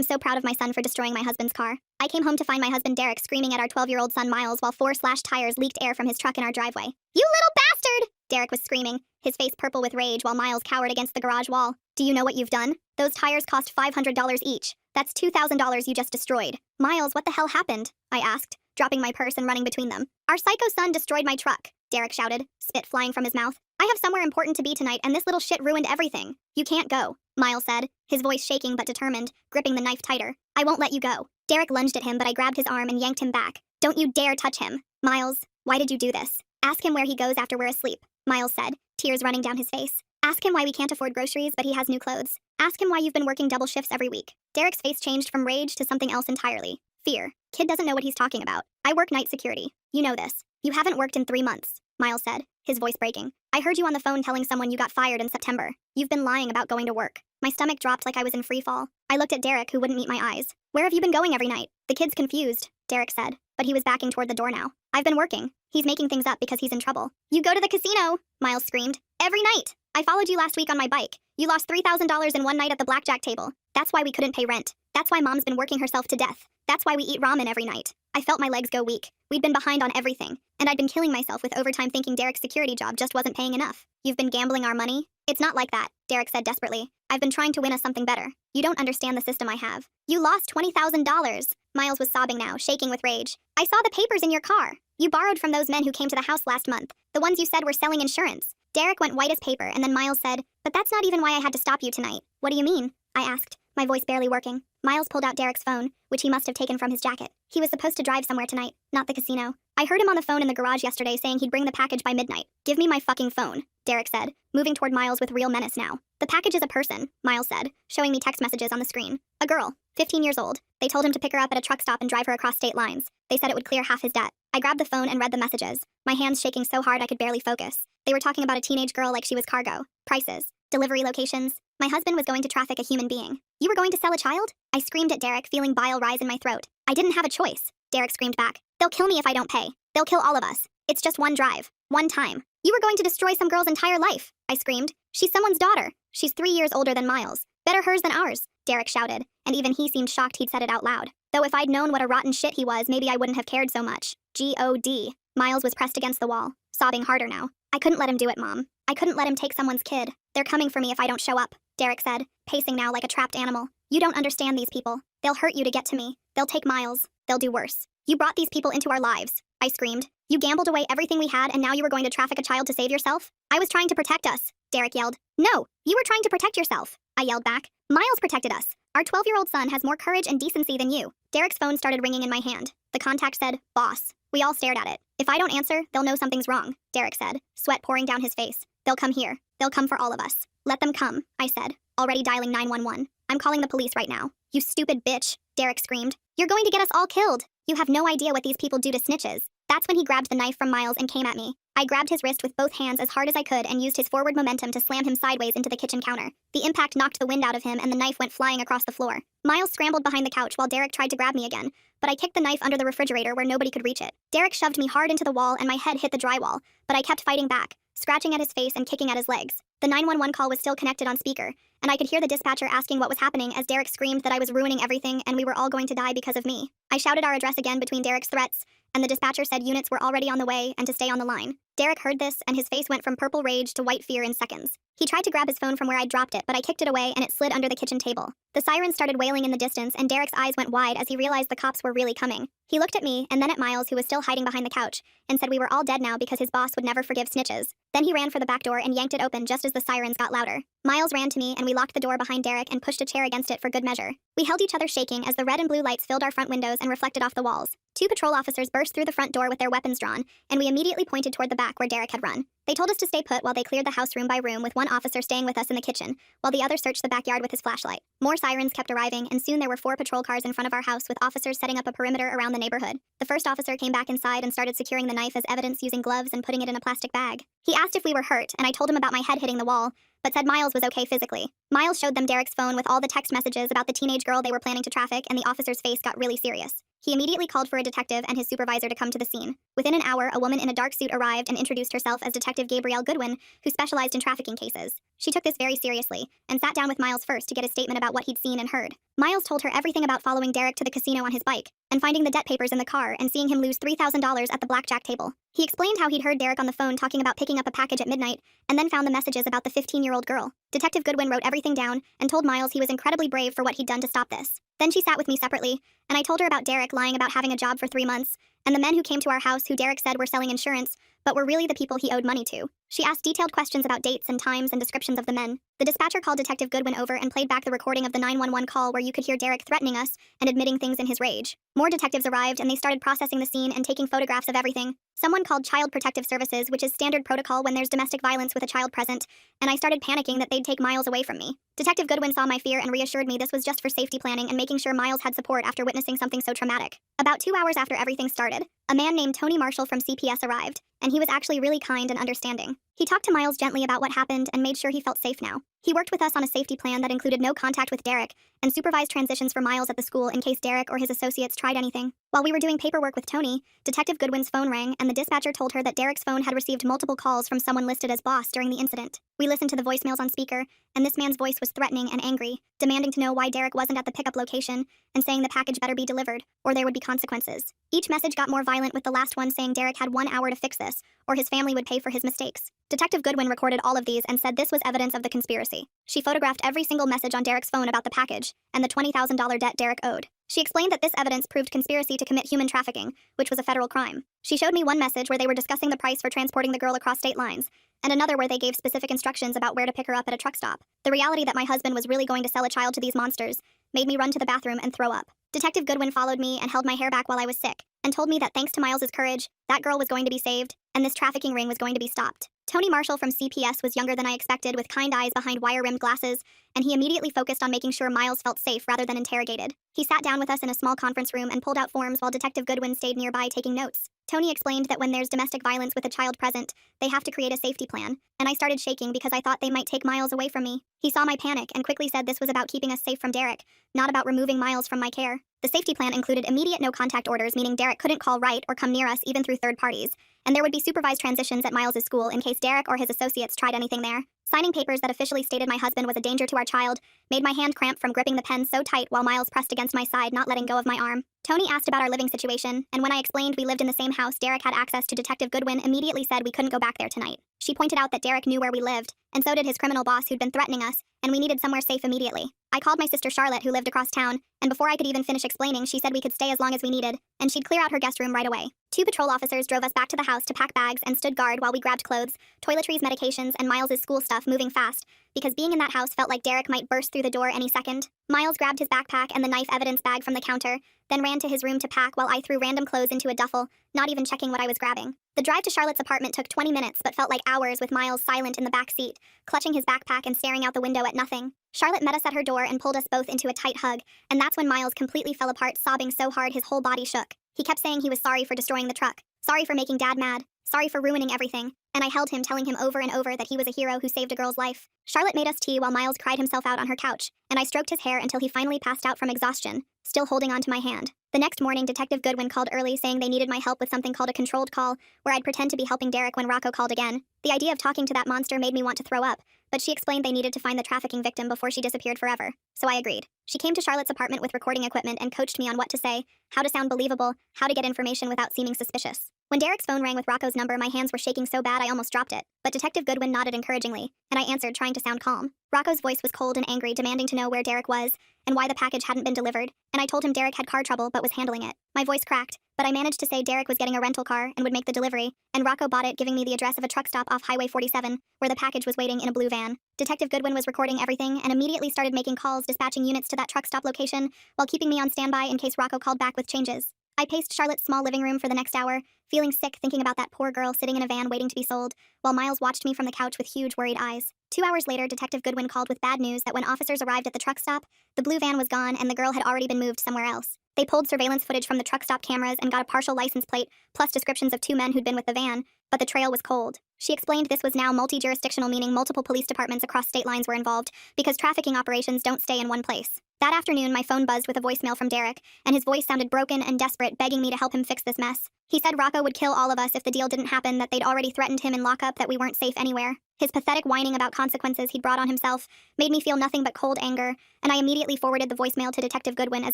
I'm so proud of my son for destroying my husband's car. I came home to find my husband Derek screaming at our 12-year-old son Miles while 4 slashed tires leaked air from his truck in our driveway. You little bastard! Derek was screaming, his face purple with rage while Miles cowered against the garage wall. Do you know what you've done? Those tires cost $500 each. That's $2,000 you just destroyed. Miles, what the hell happened? I asked, dropping my purse and running between them. Our psycho son destroyed my truck, Derek shouted, spit flying from his mouth. I have somewhere important to be tonight and this little shit ruined everything. You can't go, Miles said, his voice shaking but determined, gripping the knife tighter. I won't let you go. Derek lunged at him but I grabbed his arm and yanked him back. Don't you dare touch him. Miles, why did you do this? Ask him where he goes after we're asleep, Miles said, tears running down his face. Ask him why we can't afford groceries but he has new clothes. Ask him why you've been working double shifts every week. Derek's face changed from rage to something else entirely. Fear. Kid doesn't know what he's talking about. I work night security. You know this. You haven't worked in 3 months, Miles said, his voice breaking. I heard you on the phone telling someone you got fired in September. You've been lying about going to work. My stomach dropped like I was in free fall. I looked at Derek, who wouldn't meet my eyes. Where have you been going every night? The kid's confused, Derek said, but he was backing toward the door now. I've been working. He's making things up because he's in trouble. You go to the casino, Miles screamed. Every night. I followed you last week on my bike. You lost $3,000 in one night at the blackjack table. That's why we couldn't pay rent. That's why Mom's been working herself to death. That's why we eat ramen every night. I felt my legs go weak. We'd been behind on everything, and I'd been killing myself with overtime thinking Derek's security job just wasn't paying enough. You've been gambling our money? It's not like that, Derek said desperately. I've been trying to win us something better. You don't understand the system I have. You lost $20,000. Miles was sobbing now, shaking with rage. I saw the papers in your car. You borrowed from those men who came to the house last month, the ones you said were selling insurance. Derek went white as paper, and then Miles said, but that's not even why I had to stop you tonight. What do you mean? I asked, my voice barely working. Miles pulled out Derek's phone, which he must have taken from his jacket. He was supposed to drive somewhere tonight, not the casino. I heard him on the phone in the garage yesterday saying he'd bring the package by midnight. Give me my fucking phone, Derek said, moving toward Miles with real menace now. The package is a person, Miles said, showing me text messages on the screen. A girl, 15 years old. They told him to pick her up at a truck stop and drive her across state lines. They said it would clear half his debt. I grabbed the phone and read the messages, my hands shaking so hard I could barely focus. They were talking about a teenage girl like she was cargo, prices, delivery locations. My husband was going to traffic a human being. You were going to sell a child? I screamed at Derek, feeling bile rise in my throat. I didn't have a choice, Derek screamed back. They'll kill me if I don't pay. They'll kill all of us. It's just one drive, one time. You were going to destroy some girl's entire life, I screamed. She's someone's daughter. She's 3 years older than Miles. Better hers than ours, Derek shouted, and even he seemed shocked he'd said it out loud. Though if I'd known what a rotten shit he was, maybe I wouldn't have cared so much. G.O.D. Miles was pressed against the wall, sobbing harder now. I couldn't let him do it, Mom. I couldn't let him take someone's kid. They're coming for me if I don't show up, Derek said, pacing now like a trapped animal. You don't understand these people. They'll hurt you to get to me. They'll take Miles. They'll do worse. You brought these people into our lives, I screamed. You gambled away everything we had and now you were going to traffic a child to save yourself? I was trying to protect us, Derek yelled. No, you were trying to protect yourself, I yelled back. Miles protected us. Our 12-year-old son has more courage and decency than you. Derek's phone started ringing in my hand. The contact said, boss. We all stared at it. If I don't answer, they'll know something's wrong, Derek said, sweat pouring down his face. They'll come here. They'll come for all of us. Let them come, I said, already dialing 911. I'm calling the police right now. You stupid bitch, Derek screamed. You're going to get us all killed. You have no idea what these people do to snitches. That's when he grabbed the knife from Miles and came at me. I grabbed his wrist with both hands as hard as I could and used his forward momentum to slam him sideways into the kitchen counter. The impact knocked the wind out of him and the knife went flying across the floor. Miles scrambled behind the couch while Derek tried to grab me again, but I kicked the knife under the refrigerator where nobody could reach it. Derek shoved me hard into the wall and my head hit the drywall, but I kept fighting back, scratching at his face and kicking at his legs. The 911 call was still connected on speaker, and I could hear the dispatcher asking what was happening as Derek screamed that I was ruining everything and we were all going to die because of me. I shouted our address again between Derek's threats, and the dispatcher said units were already on the way and to stay on the line. Derek heard this, and his face went from purple rage to white fear in seconds. He tried to grab his phone from where I'd dropped it, but I kicked it away and it slid under the kitchen table. The sirens started wailing in the distance, and Derek's eyes went wide as he realized the cops were really coming. He looked at me, and then at Miles, who was still hiding behind the couch, and said we were all dead now because his boss would never forgive snitches. Then he ran for the back door and yanked it open just as the sirens got louder. Miles ran to me, and we locked the door behind Derek and pushed a chair against it for good measure. We held each other shaking as the red and blue lights filled our front windows and reflected off the walls. 2 patrol officers burst through the front door with their weapons drawn, and we immediately pointed toward the back where Derek had run. They told us to stay put while they cleared the house room by room, with one officer staying with us in the kitchen, while the other searched the backyard with his flashlight. More sirens kept arriving, and soon there were 4 patrol cars in front of our house with officers setting up a perimeter around the neighborhood. The first officer came back inside and started securing the knife as evidence using gloves and putting it in a plastic bag. He asked if we were hurt, and I told him about my head hitting the wall, but said Miles was okay physically. Miles showed them Derek's phone with all the text messages about the teenage girl they were planning to traffic, and the officer's face got really serious. He immediately called for a detective and his supervisor to come to the scene. Within an hour, a woman in a dark suit arrived and introduced herself as Detective Gabrielle Goodwin, who specialized in trafficking cases. She took this very seriously and sat down with Miles first to get a statement about what he'd seen and heard. Miles told her everything about following Derek to the casino on his bike and finding the debt papers in the car and seeing him lose $3,000 at the blackjack table. He explained how he'd heard Derek on the phone talking about picking up a package at midnight and then found the messages about the 15-year-old girl. Detective Goodwin wrote everything down and told Miles he was incredibly brave for what he'd done to stop this. Then she sat with me separately, and I told her about Derek lying about having a job for 3 months, and the men who came to our house who Derek said were selling insurance, but were really the people he owed money to. She asked detailed questions about dates and times and descriptions of the men. The dispatcher called Detective Goodwin over and played back the recording of the 911 call where you could hear Derek threatening us and admitting things in his rage. More detectives arrived and they started processing the scene and taking photographs of everything. Someone called Child Protective Services, which is standard protocol when there's domestic violence with a child present, and I started panicking that they'd take Miles away from me. Detective Goodwin saw my fear and reassured me this was just for safety planning and making sure Miles had support after witnessing something so traumatic. About 2 hours after everything started, a man named Tony Marshall from CPS arrived, and he was actually really kind and understanding. He talked to Miles gently about what happened and made sure he felt safe now. He worked with us on a safety plan that included no contact with Derek and supervised transitions for Miles at the school in case Derek or his associates tried anything. While we were doing paperwork with Tony, Detective Goodwin's phone rang and the dispatcher told her that Derek's phone had received multiple calls from someone listed as boss during the incident. We listened to the voicemails on speaker, and this man's voice was threatening and angry, demanding to know why Derek wasn't at the pickup location and saying the package better be delivered, or there would be consequences. Each message got more violent, with the last one saying Derek had 1 hour to fix this, or his family would pay for his mistakes. Detective Goodwin recorded all of these and said this was evidence of the conspiracy. She photographed every single message on Derek's phone about the package and the $20,000 debt Derek owed. She explained that this evidence proved conspiracy to commit human trafficking, which was a federal crime. She showed me one message where they were discussing the price for transporting the girl across state lines, and another where they gave specific instructions about where to pick her up at a truck stop. The reality that my husband was really going to sell a child to these monsters made me run to the bathroom and throw up. Detective Goodwin followed me and held my hair back while I was sick, and told me that thanks to Miles's courage, that girl was going to be saved, and this trafficking ring was going to be stopped. Tony Marshall from CPS was younger than I expected, with kind eyes behind wire-rimmed glasses, and he immediately focused on making sure Miles felt safe rather than interrogated. He sat down with us in a small conference room and pulled out forms while Detective Goodwin stayed nearby taking notes. Tony explained that when there's domestic violence with a child present, they have to create a safety plan, and I started shaking because I thought they might take Miles away from me. He saw my panic and quickly said this was about keeping us safe from Derek, not about removing Miles from my care. The safety plan included immediate no-contact orders, meaning Derek couldn't call right or come near us even through third parties, and there would be supervised transitions at Miles's school in case Derek or his associates tried anything there. Signing papers that officially stated my husband was a danger to our child made my hand cramp from gripping the pen so tight while Miles pressed against my side, not letting go of my arm. Tony asked about our living situation, and when I explained we lived in the same house Derek had access to, Detective Goodwin immediately said we couldn't go back there tonight. She pointed out that Derek knew where we lived, and so did his criminal boss who'd been threatening us, and we needed somewhere safe immediately. I called my sister Charlotte, who lived across town, and before I could even finish explaining, she said we could stay as long as we needed, and she'd clear out her guest room right away. 2 patrol officers drove us back to the house to pack bags and stood guard while we grabbed clothes, toiletries, medications, and Miles's school stuff, moving fast, because being in that house felt like Derek might burst through the door any second. Miles grabbed his backpack and the knife evidence bag from the counter, then ran to his room to pack while I threw random clothes into a duffel, not even checking what I was grabbing. The drive to Charlotte's apartment took 20 minutes but felt like hours, with Miles silent in the back seat, clutching his backpack and staring out the window at nothing. Charlotte met us at her door and pulled us both into a tight hug, and that's when Miles completely fell apart, sobbing so hard his whole body shook. He kept saying he was sorry for destroying the truck, sorry for making Dad mad, sorry for ruining everything, and I held him, telling him over and over that he was a hero who saved a girl's life. Charlotte made us tea while Miles cried himself out on her couch, and I stroked his hair until he finally passed out from exhaustion, still holding onto my hand. The next morning, Detective Goodwin called early saying they needed my help with something called a controlled call, where I'd pretend to be helping Derek when Rocco called again. The idea of talking to that monster made me want to throw up, but she explained they needed to find the trafficking victim before she disappeared forever, so I agreed. She came to Charlotte's apartment with recording equipment and coached me on what to say, how to sound believable, how to get information without seeming suspicious. When Derek's phone rang with Rocco's number, my hands were shaking so bad I almost dropped it, but Detective Goodwin nodded encouragingly, and I answered, trying to sound calm. Rocco's voice was cold and angry, demanding to know where Derek was and why the package hadn't been delivered, and I told him Derek had car trouble but was handling it. My voice cracked, but I managed to say Derek was getting a rental car and would make the delivery, and Rocco bought it, giving me the address of a truck stop off Highway 47, where the package was waiting in a blue van. Detective Goodwin was recording everything and immediately started making calls, dispatching units to that truck stop location while keeping me on standby in case Rocco called back with changes. I paced Charlotte's small living room for the next hour, feeling sick thinking about that poor girl sitting in a van waiting to be sold, while Miles watched me from the couch with huge worried eyes. 2 hours later, Detective Goodwin called with bad news that when officers arrived at the truck stop, the blue van was gone and the girl had already been moved somewhere else. They pulled surveillance footage from the truck stop cameras and got a partial license plate, plus descriptions of 2 men who'd been with the van, but the trail was cold. She explained this was now multi-jurisdictional, meaning multiple police departments across state lines were involved, because trafficking operations don't stay in one place. That afternoon, my phone buzzed with a voicemail from Derek, and his voice sounded broken and desperate, begging me to help him fix this mess. He said Rocco would kill all of us if the deal didn't happen, that they'd already threatened him in lockup, that we weren't safe anywhere. His pathetic whining about consequences he'd brought on himself made me feel nothing but cold anger, and I immediately forwarded the voicemail to Detective Goodwin as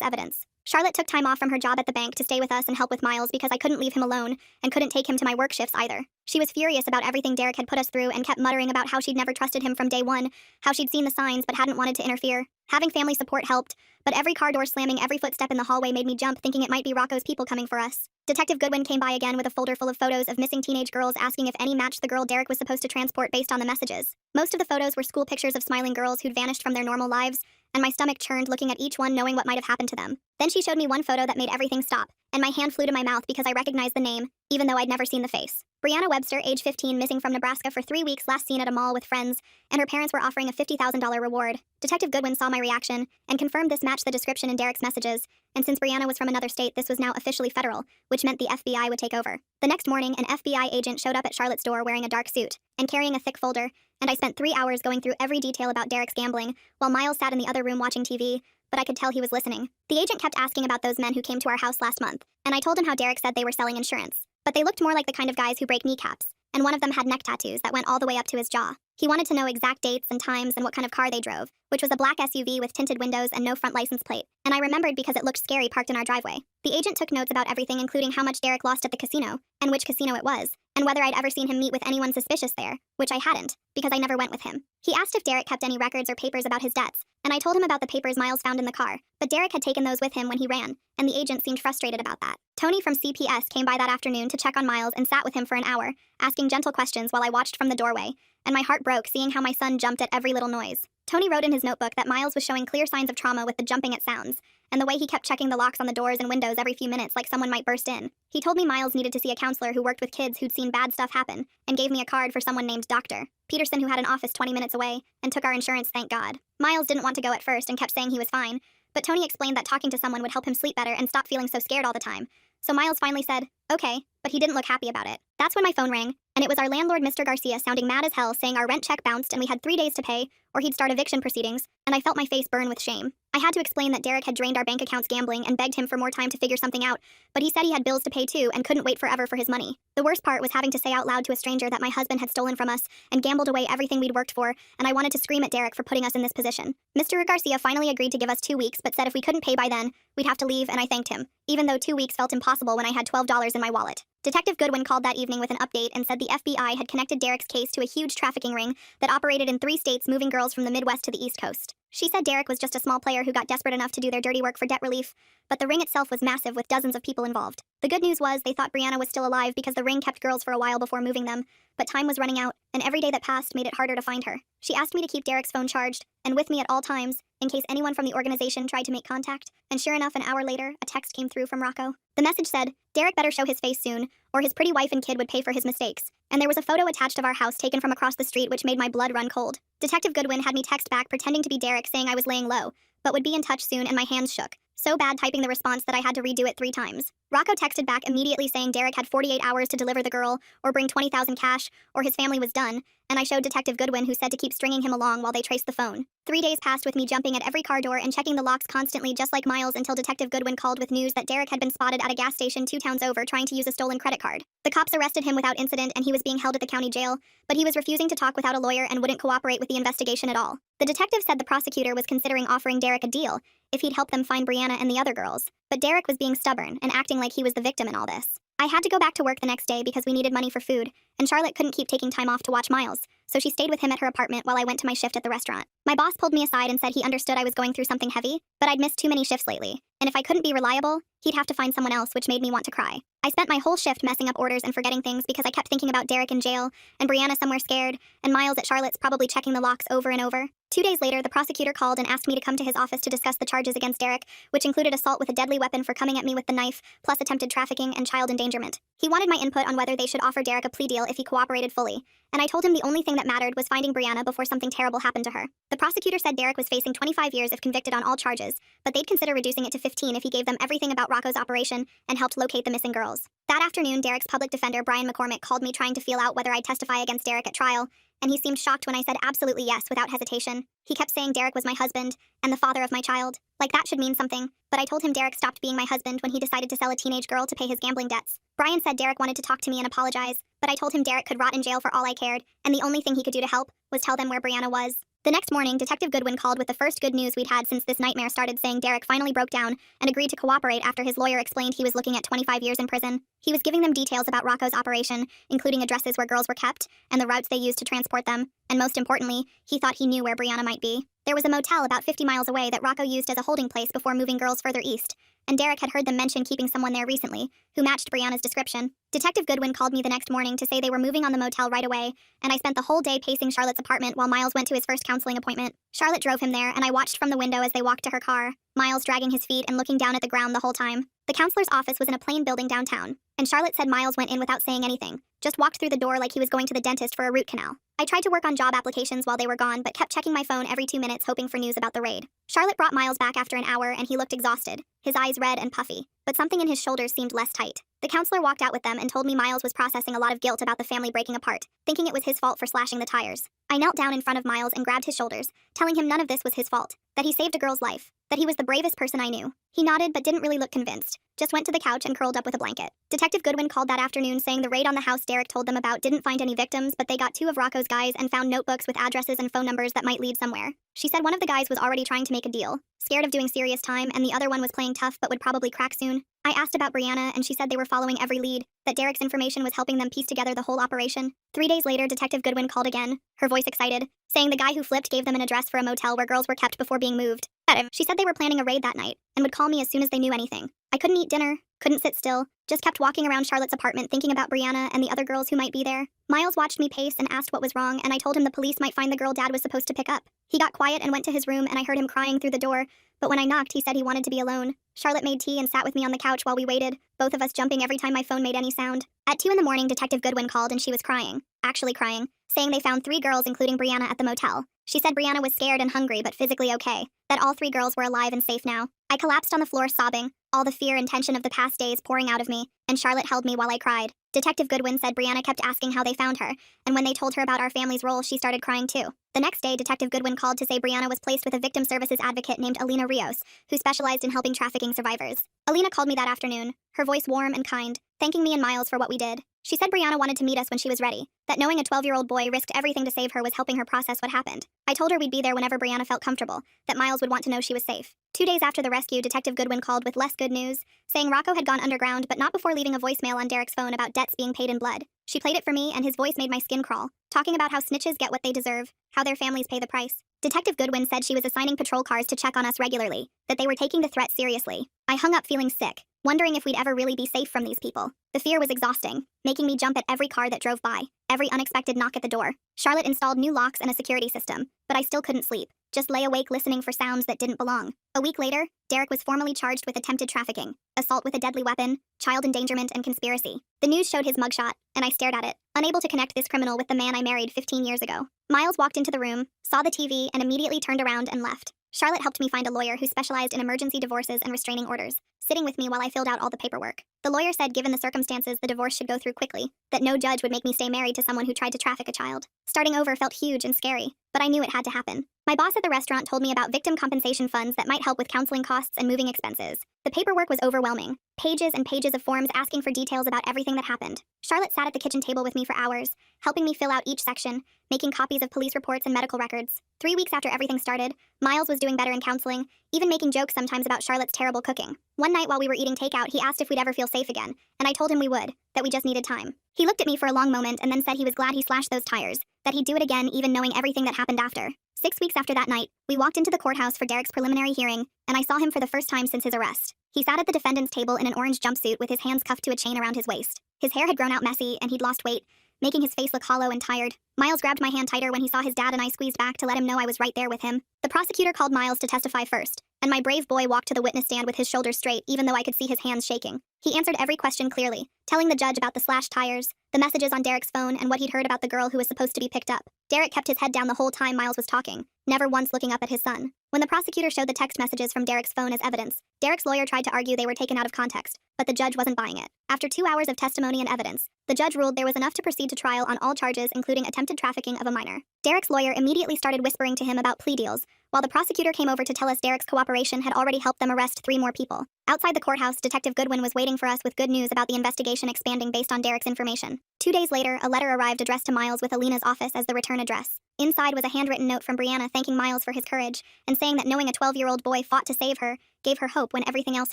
evidence. Charlotte took time off from her job at the bank to stay with us and help with Miles because I couldn't leave him alone and couldn't take him to my work shifts either. She was furious about everything Derek had put us through and kept muttering about how she'd never trusted him from day one, how she'd seen the signs but hadn't wanted to interfere. Having family support helped, but every car door slamming, every footstep in the hallway made me jump, thinking it might be Rocco's people coming for us. Detective Goodwin came by again with a folder full of photos of missing teenage girls, asking if any matched the girl Derek was supposed to transport based on the messages. Most of the photos were school pictures of smiling girls who'd vanished from their normal lives, and my stomach churned looking at each one, knowing what might have happened to them. Then she showed me one photo that made everything stop, and my hand flew to my mouth because I recognized the name, even though I'd never seen the face. Brianna Webster, age 15, missing from Nebraska for 3 weeks, last seen at a mall with friends, and her parents were offering a $50,000 reward. Detective Goodwin saw my reaction and confirmed this matched the description in Derek's messages, and since Brianna was from another state, this was now officially federal, which meant the FBI would take over. The next morning, an FBI agent showed up at Charlotte's door wearing a dark suit and carrying a thick folder, and I spent 3 hours going through every detail about Derek's gambling, while Miles sat in the other room watching TV, but I could tell he was listening. The agent kept asking about those men who came to our house last month, and I told him how Derek said they were selling insurance, but they looked more like the kind of guys who break kneecaps, and one of them had neck tattoos that went all the way up to his jaw. He wanted to know exact dates and times and what kind of car they drove, which was a black SUV with tinted windows and no front license plate, and I remembered because it looked scary parked in our driveway. The agent took notes about everything, including how much Derek lost at the casino, and which casino it was, and whether I'd ever seen him meet with anyone suspicious there, which I hadn't, because I never went with him. He asked if Derek kept any records or papers about his debts, and I told him about the papers Miles found in the car, but Derek had taken those with him when he ran, and the agent seemed frustrated about that. Tony from CPS came by that afternoon to check on Miles and sat with him for an hour, asking gentle questions while I watched from the doorway, and my heart broke seeing how my son jumped at every little noise. Tony wrote in his notebook that Miles was showing clear signs of trauma with the jumping at sounds, and the way he kept checking the locks on the doors and windows every few minutes like someone might burst in. He told me Miles needed to see a counselor who worked with kids who'd seen bad stuff happen, and gave me a card for someone named Dr. Peterson, who had an office 20 minutes away, and took our insurance, thank God. Miles didn't want to go at first and kept saying he was fine, but Tony explained that talking to someone would help him sleep better and stop feeling so scared all the time. So Miles finally said, okay, but he didn't look happy about it. That's when my phone rang, and it was our landlord, Mr. Garcia, sounding mad as hell, saying our rent check bounced and we had 3 days to pay, or he'd start eviction proceedings, and I felt my face burn with shame. I had to explain that Derek had drained our bank accounts gambling and begged him for more time to figure something out, but he said he had bills to pay too and couldn't wait forever for his money. The worst part was having to say out loud to a stranger that my husband had stolen from us and gambled away everything we'd worked for, and I wanted to scream at Derek for putting us in this position. Mr. Garcia finally agreed to give us 2 weeks, but said if we couldn't pay by then, we'd have to leave, and I thanked him, even though 2 weeks felt impossible when I had $12 in my wallet. Detective Goodwin called that evening with an update and said the FBI had connected Derek's case to a huge trafficking ring that operated in 3 states, moving girls from the Midwest to the East Coast. She said Derek was just a small player who got desperate enough to do their dirty work for debt relief, but the ring itself was massive with dozens of people involved. The good news was they thought Brianna was still alive because the ring kept girls for a while before moving them, but time was running out, and every day that passed made it harder to find her. She asked me to keep Derek's phone charged and with me at all times, in case anyone from the organization tried to make contact, and sure enough, an hour later, a text came through from Rocco. The message said, Derek better show his face soon, or his pretty wife and kid would pay for his mistakes, and there was a photo attached of our house taken from across the street, which made my blood run cold. Detective Goodwin had me text back pretending to be Derek, saying I was laying low, but would be in touch soon, and my hands shook. So bad typing the response that I had to redo it 3 times. Rocco texted back immediately saying Derek had 48 hours to deliver the girl, or bring 20,000 cash, or his family was done, and I showed Detective Goodwin, who said to keep stringing him along while they traced the phone. 3 days passed with me jumping at every car door and checking the locks constantly, just like Miles, until Detective Goodwin called with news that Derek had been spotted at a gas station 2 towns over trying to use a stolen credit card. The cops arrested him without incident and he was being held at the county jail, but he was refusing to talk without a lawyer and wouldn't cooperate with the investigation at all. The detective said the prosecutor was considering offering Derek a deal if he'd help them find Brianna and the other girls, but Derek was being stubborn and acting like he was the victim in all this. I had to go back to work the next day because we needed money for food, and Charlotte couldn't keep taking time off to watch Miles, so she stayed with him at her apartment while I went to my shift at the restaurant. My boss pulled me aside and said he understood I was going through something heavy, but I'd missed too many shifts lately, and if I couldn't be reliable, he'd have to find someone else, which made me want to cry. I spent my whole shift messing up orders and forgetting things because I kept thinking about Derek in jail, and Brianna somewhere scared, and Miles at Charlotte's probably checking the locks over and over. 2 days later, the prosecutor called and asked me to come to his office to discuss the charges against Derek, which included assault with a deadly weapon for coming at me with the knife, plus attempted trafficking and child endangerment. He wanted my input on whether they should offer Derek a plea deal if he cooperated fully, and I told him the only thing that mattered was finding Brianna before something terrible happened to her. The prosecutor said Derek was facing 25 years if convicted on all charges, but they'd consider reducing it to 15 if he gave them everything about Rocco's operation and helped locate the missing girls. That afternoon, Derek's public defender, Brian McCormick, called me trying to feel out whether I'd testify against Derek at trial, and he seemed shocked when I said absolutely yes without hesitation. He kept saying Derek was my husband and the father of my child, like that should mean something, but I told him Derek stopped being my husband when he decided to sell a teenage girl to pay his gambling debts. Brian said Derek wanted to talk to me and apologize, but I told him Derek could rot in jail for all I cared, and the only thing he could do to help was tell them where Brianna was. The next morning, Detective Goodwin called with the first good news we'd had since this nightmare started, saying Derek finally broke down and agreed to cooperate after his lawyer explained he was looking at 25 years in prison. He was giving them details about Rocco's operation, including addresses where girls were kept and the routes they used to transport them, and most importantly, he thought he knew where Brianna might be. There was a motel about 50 miles away that Rocco used as a holding place before moving girls further east, and Derek had heard them mention keeping someone there recently, who matched Brianna's description. Detective Goodwin called me the next morning to say they were moving on the motel right away, and I spent the whole day pacing Charlotte's apartment while Miles went to his first counseling appointment. Charlotte drove him there, and I watched from the window as they walked to her car, Miles dragging his feet and looking down at the ground the whole time. The counselor's office was in a plain building downtown, and Charlotte said Miles went in without saying anything, just walked through the door like he was going to the dentist for a root canal. I tried to work on job applications while they were gone, but kept checking my phone every 2 minutes hoping for news about the raid. Charlotte brought Miles back after an hour, and he looked exhausted, his eyes red and puffy, but something in his shoulders seemed less tight. The counselor walked out with them and told me Miles was processing a lot of guilt about the family breaking apart, thinking it was his fault for slashing the tires. I knelt down in front of Miles and grabbed his shoulders, telling him none of this was his fault, that he saved a girl's life, that he was the bravest person I knew. He nodded but didn't really look convinced, just went to the couch and curled up with a blanket. Detective Goodwin called that afternoon saying the raid on the house Derek told them about didn't find any victims, but they got 2 of Rocco's guys and found notebooks with addresses and phone numbers that might lead somewhere. She said one of the guys was already trying to make a deal, scared of doing serious time, and the other one was playing tough but would probably crack soon. I asked about Brianna, and she said they were following every lead, that Derek's information was helping them piece together the whole operation. 3 days later, Detective Goodwin called again, her voice excited, saying the guy who flipped gave them an address for a motel where girls were kept before being moved. She said they were planning a raid that night, and would call me as soon as they knew anything. I couldn't eat dinner, couldn't sit still, just kept walking around Charlotte's apartment thinking about Brianna and the other girls who might be there. Miles watched me pace and asked what was wrong, and I told him the police might find the girl Dad was supposed to pick up. He got quiet and went to his room, and I heard him crying through the door, but when I knocked, he said he wanted to be alone. Charlotte made tea and sat with me on the couch while we waited, both of us jumping every time my phone made any sound. At 2 in the morning, Detective Goodwin called and she was crying, actually crying, saying they found 3 girls including Brianna at the motel. She said Brianna was scared and hungry but physically okay, that all 3 girls were alive and safe now. I collapsed on the floor sobbing, all the fear and tension of the past days pouring out of me, and Charlotte held me while I cried. Detective Goodwin said Brianna kept asking how they found her, and when they told her about our family's role, she started crying too. The next day, Detective Goodwin called to say Brianna was placed with a victim services advocate named Alina Rios, who specialized in helping trafficking survivors. Alina called me that afternoon, her voice warm and kind, thanking me and Miles for what we did. She said Brianna wanted to meet us when she was ready, that knowing a 12-year-old boy risked everything to save her was helping her process what happened. I told her we'd be there whenever Brianna felt comfortable, that Miles would want to know she was safe. 2 days after the rescue, Detective Goodwin called with less good news, saying Rocco had gone underground but not before leaving a voicemail on Derek's phone about debts being paid in blood. She played it for me and his voice made my skin crawl, talking about how snitches get what they deserve, how their families pay the price. Detective Goodwin said she was assigning patrol cars to check on us regularly, that they were taking the threat seriously. I hung up feeling sick, wondering if we'd ever really be safe from these people. The fear was exhausting, making me jump at every car that drove by, every unexpected knock at the door. Charlotte installed new locks and a security system, but I still couldn't sleep, just lay awake listening for sounds that didn't belong. A week later, Derek was formally charged with attempted trafficking, assault with a deadly weapon, child endangerment, and conspiracy. The news showed his mugshot, and I stared at it, unable to connect this criminal with the man I married 15 years ago. Miles walked into the room, saw the TV, and immediately turned around and left. Charlotte helped me find a lawyer who specialized in emergency divorces and restraining orders, sitting with me while I filled out all the paperwork. The lawyer said given the circumstances, the divorce should go through quickly, that no judge would make me stay married to someone who tried to traffic a child. Starting over felt huge and scary, but I knew it had to happen. My boss at the restaurant told me about victim compensation funds that might help with counseling costs and moving expenses. The paperwork was overwhelming, pages and pages of forms asking for details about everything that happened. Charlotte sat at the kitchen table with me for hours, helping me fill out each section, making copies of police reports and medical records. 3 weeks after everything started, Miles was doing better in counseling, even making jokes sometimes about Charlotte's terrible cooking. One night while we were eating takeout, he asked if we'd ever feel safe again, and I told him we would, that we just needed time. He looked at me for a long moment and then said he was glad he slashed those tires, that he'd do it again even knowing everything that happened after. 6 weeks after that night, we walked into the courthouse for Derek's preliminary hearing, and I saw him for the first time since his arrest. He sat at the defendant's table in an orange jumpsuit with his hands cuffed to a chain around his waist. His hair had grown out messy, and he'd lost weight, making his face look hollow and tired. Miles grabbed my hand tighter when he saw his dad and I squeezed back to let him know I was right there with him. The prosecutor called Miles to testify first, and my brave boy walked to the witness stand with his shoulders straight even though I could see his hands shaking. He answered every question clearly, telling the judge about the slashed tires, the messages on Derek's phone, and what he'd heard about the girl who was supposed to be picked up. Derek kept his head down the whole time Miles was talking, never once looking up at his son. When the prosecutor showed the text messages from Derek's phone as evidence, Derek's lawyer tried to argue they were taken out of context, but the judge wasn't buying it. After 2 hours of testimony and evidence, the judge ruled there was enough to proceed to trial on all charges, including attempted trafficking of a minor. Derek's lawyer immediately started whispering to him about plea deals, while the prosecutor came over to tell us Derek's cooperation had already helped them arrest 3 more people. Outside the courthouse, Detective Goodwin was waiting for us with good news about the investigation expanding based on Derek's information. 2 days later, a letter arrived addressed to Miles with Alina's office as the return address. Inside was a handwritten note from Brianna thanking Miles for his courage and saying that knowing a 12-year-old boy fought to save her gave her hope when everything else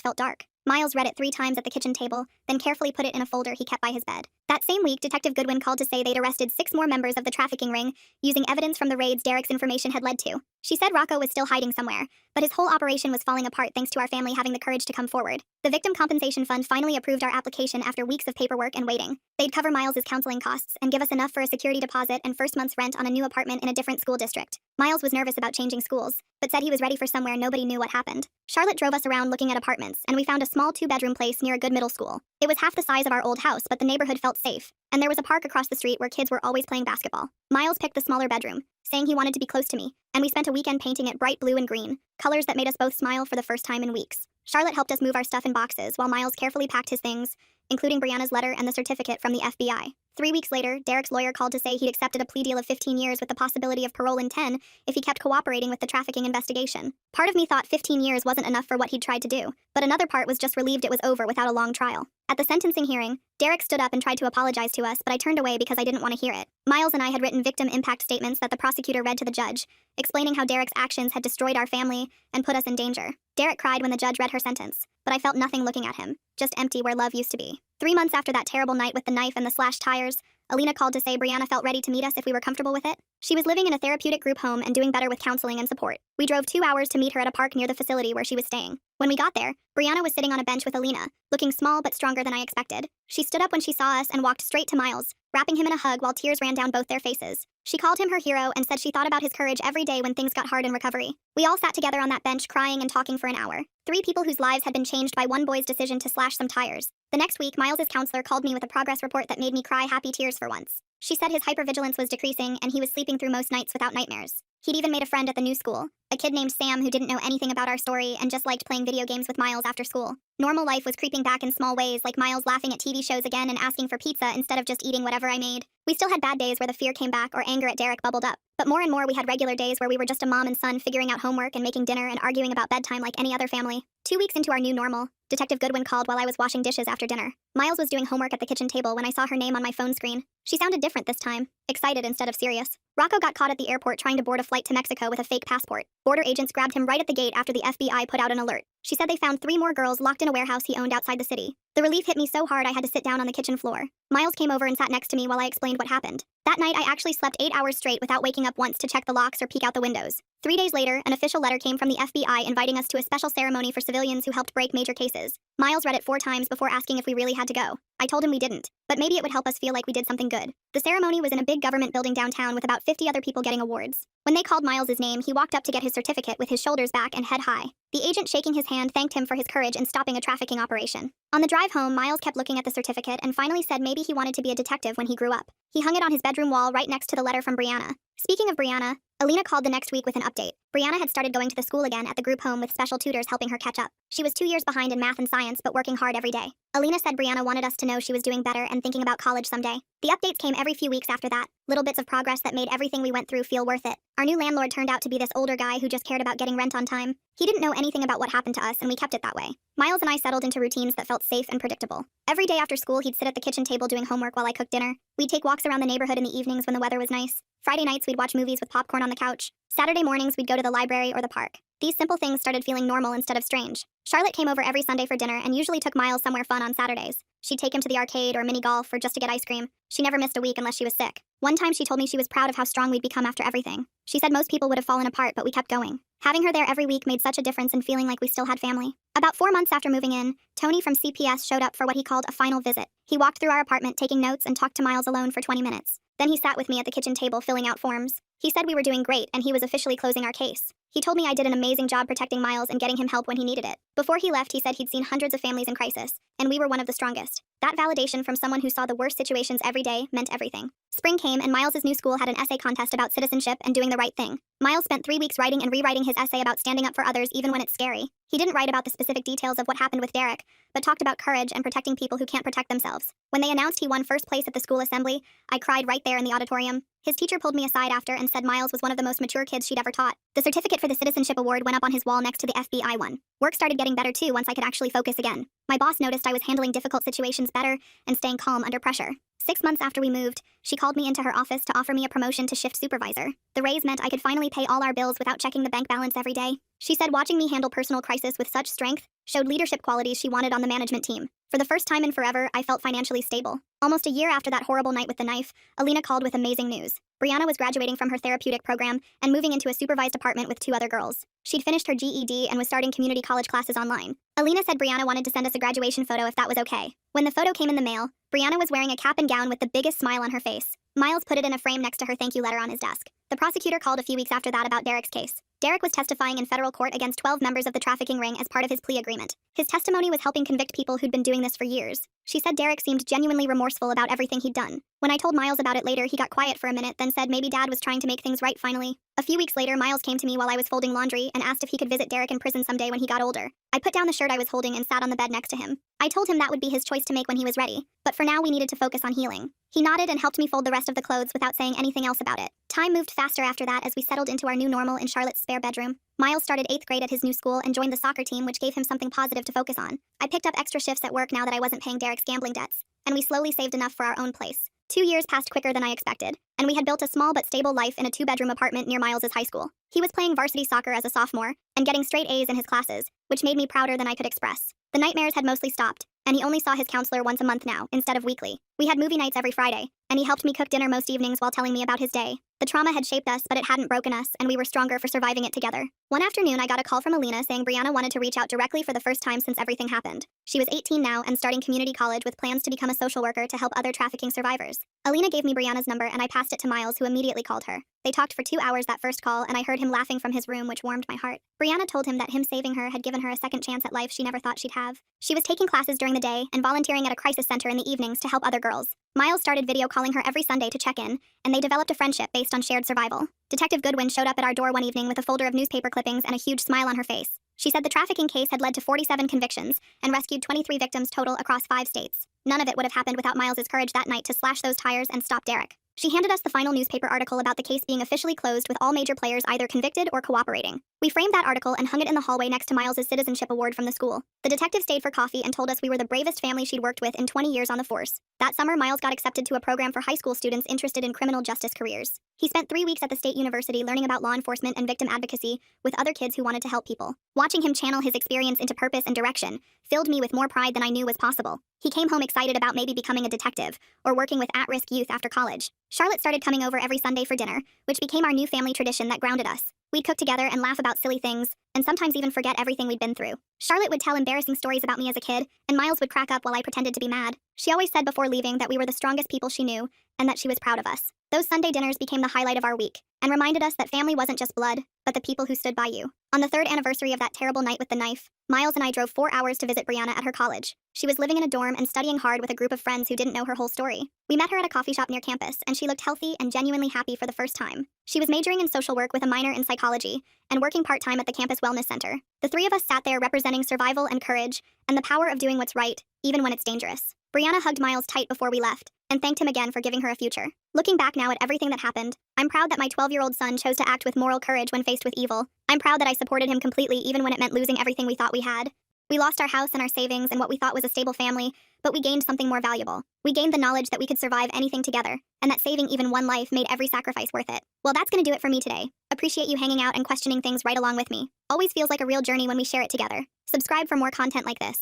felt dark. Miles read it 3 times at the kitchen table, then carefully put it in a folder he kept by his bed. That same week, Detective Goodwin called to say they'd arrested 6 more members of the trafficking ring, using evidence from the raids Derek's information had led to. She said Rocco was still hiding somewhere, but his whole operation was falling apart thanks to our family having the courage to come forward. The Victim Compensation Fund finally approved our application after weeks of paperwork and waiting. They'd cover Miles's counseling costs and give us enough for a security deposit and first month's rent on a new apartment in a different school district. Miles was nervous about changing schools, but said he was ready for somewhere nobody knew what happened. Charlotte drove us around looking at apartments, and we found a small 2-bedroom place near a good middle school. It was half the size of our old house, but the neighborhood felt safe, and there was a park across the street where kids were always playing basketball. Miles picked the smaller bedroom, saying he wanted to be close to me, and we spent a weekend painting it bright blue and green, colors that made us both smile for the first time in weeks. Charlotte helped us move our stuff in boxes while Miles carefully packed his things, including Brianna's letter and the certificate from the FBI. 3 weeks later, Derek's lawyer called to say he'd accepted a plea deal of 15 years with the possibility of parole in 10 if he kept cooperating with the trafficking investigation. Part of me thought 15 years wasn't enough for what he'd tried to do, but another part was just relieved it was over without a long trial. At the sentencing hearing, Derek stood up and tried to apologize to us, but I turned away because I didn't want to hear it. Miles and I had written victim impact statements that the prosecutor read to the judge, explaining how Derek's actions had destroyed our family and put us in danger. Derek cried when the judge read her sentence, but I felt nothing looking at him, just empty where love used to be. 3 months after that terrible night with the knife and the slashed tires, Alina called to say Brianna felt ready to meet us if we were comfortable with it. She was living in a therapeutic group home and doing better with counseling and support. We drove 2 hours to meet her at a park near the facility where she was staying. When we got there, Brianna was sitting on a bench with Alina, looking small but stronger than I expected. She stood up when she saw us and walked straight to Miles, wrapping him in a hug while tears ran down both their faces. She called him her hero and said she thought about his courage every day when things got hard in recovery. We all sat together on that bench crying and talking for an hour. 3 people whose lives had been changed by one boy's decision to slash some tires. The next week, Miles's counselor called me with a progress report that made me cry happy tears for once. She said his hypervigilance was decreasing and he was sleeping through most nights without nightmares. He'd even made a friend at the new school, a kid named Sam who didn't know anything about our story and just liked playing video games with Miles after school. Normal life was creeping back in small ways, like Miles laughing at TV shows again and asking for pizza instead of just eating whatever I made. We still had bad days where the fear came back or anger at Derek bubbled up, but more and more we had regular days where we were just a mom and son figuring out homework and making dinner and arguing about bedtime like any other family. 2 weeks into our new normal, Detective Goodwin called while I was washing dishes after dinner. Miles was doing homework at the kitchen table when I saw her name on my phone screen. She sounded different this time, excited instead of serious. Rocco got caught at the airport trying to board a flight to Mexico with a fake passport. Border agents grabbed him right at the gate after the FBI put out an alert. She said they found 3 more girls locked in a warehouse he owned outside the city. The relief hit me so hard I had to sit down on the kitchen floor. Miles came over and sat next to me while I explained what happened. That night I actually slept 8 hours straight without waking up once to check the locks or peek out the windows. 3 days later, an official letter came from the FBI inviting us to a special ceremony for civilians who helped break major cases. Miles read it 4 times before asking if we really had to go. I told him we didn't, but maybe it would help us feel like we did something good. The ceremony was in a big government building downtown with about 50 other people getting awards. When they called Miles's name, he walked up to get his certificate with his shoulders back and head high. The agent shaking his hand thanked him for his courage in stopping a trafficking operation. On the drive home, Miles kept looking at the certificate and finally said maybe he wanted to be a detective when he grew up. He hung it on his bedroom wall right next to the letter from Brianna. Speaking of Brianna, Alina called the next week with an update. Brianna had started going to the school again at the group home with special tutors helping her catch up. She was 2 years behind in math and science but working hard every day. Alina said Brianna wanted us to know she was doing better and thinking about college someday. The updates came every few weeks after that, little bits of progress that made everything we went through feel worth it. Our new landlord turned out to be this older guy who just cared about getting rent on time. He didn't know anything about what happened to us and we kept it that way. Miles and I settled into routines that felt safe and predictable. Every day after school he'd sit at the kitchen table doing homework while I cooked dinner. We'd take walks around the neighborhood in the evenings when the weather was nice. Friday nights we'd watch movies with popcorn on the couch. Saturday mornings we'd go to the library or the park. These simple things started feeling normal instead of strange. Charlotte came over every Sunday for dinner and usually took Miles somewhere fun on Saturdays. She'd take him to the arcade or mini golf or just to get ice cream. She never missed a week unless she was sick. One time she told me she was proud of how strong we'd become after everything. She said most people would have fallen apart, but we kept going. Having her there every week made such a difference in feeling like we still had family. About 4 months after moving in, Tony from CPS showed up for what he called a final visit. He walked through our apartment taking notes and talked to Miles alone for 20 minutes. Then he sat with me at the kitchen table filling out forms. He said we were doing great and he was officially closing our case. He told me I did an amazing job protecting Miles and getting him help when he needed it. Before he left, he said he'd seen hundreds of families in crisis, and we were one of the strongest. That validation from someone who saw the worst situations every day meant everything. Spring came and Miles's new school had an essay contest about citizenship and doing the right thing. Miles spent 3 weeks writing and rewriting his essay about standing up for others even when it's scary. He didn't write about the specific details of what happened with Derek, but talked about courage and protecting people who can't protect themselves. When they announced he won first place at the school assembly, I cried right there in the auditorium. His teacher pulled me aside after and said Miles was one of the most mature kids she'd ever taught. The certificate for the citizenship award went up on his wall next to the FBI one. Work started getting better too once I could actually focus again. My boss noticed I was handling difficult situations better and staying calm under pressure. 6 months after we moved, she called me into her office to offer me a promotion to shift supervisor. The raise meant I could finally pay all our bills without checking the bank balance every day. She said watching me handle personal crisis with such strength showed leadership qualities she wanted on the management team. For the first time in forever, I felt financially stable. Almost a year after that horrible night with the knife, Alina called with amazing news. Brianna was graduating from her therapeutic program and moving into a supervised apartment with 2 other girls. She'd finished her GED and was starting community college classes online. Alina said Brianna wanted to send us a graduation photo if that was okay. When the photo came in the mail, Brianna was wearing a cap and gown with the biggest smile on her face. Miles put it in a frame next to her thank you letter on his desk. The prosecutor called a few weeks after that about Derek's case. Derek was testifying in federal court against 12 members of the trafficking ring as part of his plea agreement. His testimony was helping convict people who'd been doing this for years. She said Derek seemed genuinely remorseful about everything he'd done. When I told Miles about it later, he got quiet for a minute, then said maybe Dad was trying to make things right finally. A few weeks later, Miles came to me while I was folding laundry and asked if he could visit Derek in prison someday when he got older. I put down the shirt I was holding and sat on the bed next to him. I told him that would be his choice to make when he was ready, but for now we needed to focus on healing. He nodded and helped me fold the rest of the clothes without saying anything else about it. Time moved faster after that as we settled into our new normal in Charlotte's spare bedroom. Miles started 8th grade at his new school and joined the soccer team, which gave him something positive to focus on. I picked up extra shifts at work now that I wasn't paying Derek's gambling debts, and we slowly saved enough for our own place. 2 years passed quicker than I expected, and we had built a small but stable life in a 2-bedroom apartment near Miles's high school. He was playing varsity soccer as a sophomore and getting straight A's in his classes, which made me prouder than I could express. The nightmares had mostly stopped, and he only saw his counselor once a month now, instead of weekly. We had movie nights every Friday, and he helped me cook dinner most evenings while telling me about his day. The trauma had shaped us, but it hadn't broken us, and we were stronger for surviving it together. One afternoon, I got a call from Alina saying Brianna wanted to reach out directly for the first time since everything happened. She was 18 now and starting community college with plans to become a social worker to help other trafficking survivors. Alina gave me Brianna's number, and I passed it to Miles, who immediately called her. They talked for 2 hours that first call, and I heard him laughing from his room, which warmed my heart. Brianna told him that him saving her had given her a second chance at life she never thought she'd have. She was taking classes during the day and volunteering at a crisis center in the evenings to help other girls. Miles started video calling her every Sunday to check in, and they developed a friendship based on shared survival. Detective Goodwin showed up at our door one evening with a folder of newspaper clippings and a huge smile on her face. She said the trafficking case had led to 47 convictions and rescued 23 victims total across 5 states. None of it would have happened without Miles's courage that night to slash those tires and stop Derek. She handed us the final newspaper article about the case being officially closed with all major players either convicted or cooperating. We framed that article and hung it in the hallway next to Miles's citizenship award from the school. The detective stayed for coffee and told us we were the bravest family she'd worked with in 20 years on the force. That summer, Miles got accepted to a program for high school students interested in criminal justice careers. He spent 3 weeks at the state university learning about law enforcement and victim advocacy with other kids who wanted to help people. Watching him channel his experience into purpose and direction filled me with more pride than I knew was possible. He came home excited about maybe becoming a detective or working with at-risk youth after college. Charlotte started coming over every Sunday for dinner, which became our new family tradition that grounded us. We'd cook together and laugh about silly things, and sometimes even forget everything we'd been through. Charlotte would tell embarrassing stories about me as a kid, and Miles would crack up while I pretended to be mad. She always said before leaving that we were the strongest people she knew, and that she was proud of us. Those Sunday dinners became the highlight of our week, and reminded us that family wasn't just blood, but the people who stood by you. On the 3rd anniversary of that terrible night with the knife, Miles and I drove 4 hours to visit Brianna at her college. She was living in a dorm and studying hard with a group of friends who didn't know her whole story. We met her at a coffee shop near campus, and she looked healthy and genuinely happy for the first time. She was majoring in social work with a minor in psychology, and working part-time at the campus wellness center. The 3 of us sat there representing survival and courage, and the power of doing what's right, even when it's dangerous. Brianna hugged Miles tight before we left, and thanked him again for giving her a future. Looking back now at everything that happened, I'm proud that my 12-year-old son chose to act with moral courage when faced with evil. I'm proud that I supported him completely even when it meant losing everything we thought we had. We lost our house and our savings and what we thought was a stable family, but we gained something more valuable. We gained the knowledge that we could survive anything together, and that saving even one life made every sacrifice worth it. Well, that's gonna do it for me today. Appreciate you hanging out and questioning things right along with me. Always feels like a real journey when we share it together. Subscribe for more content like this.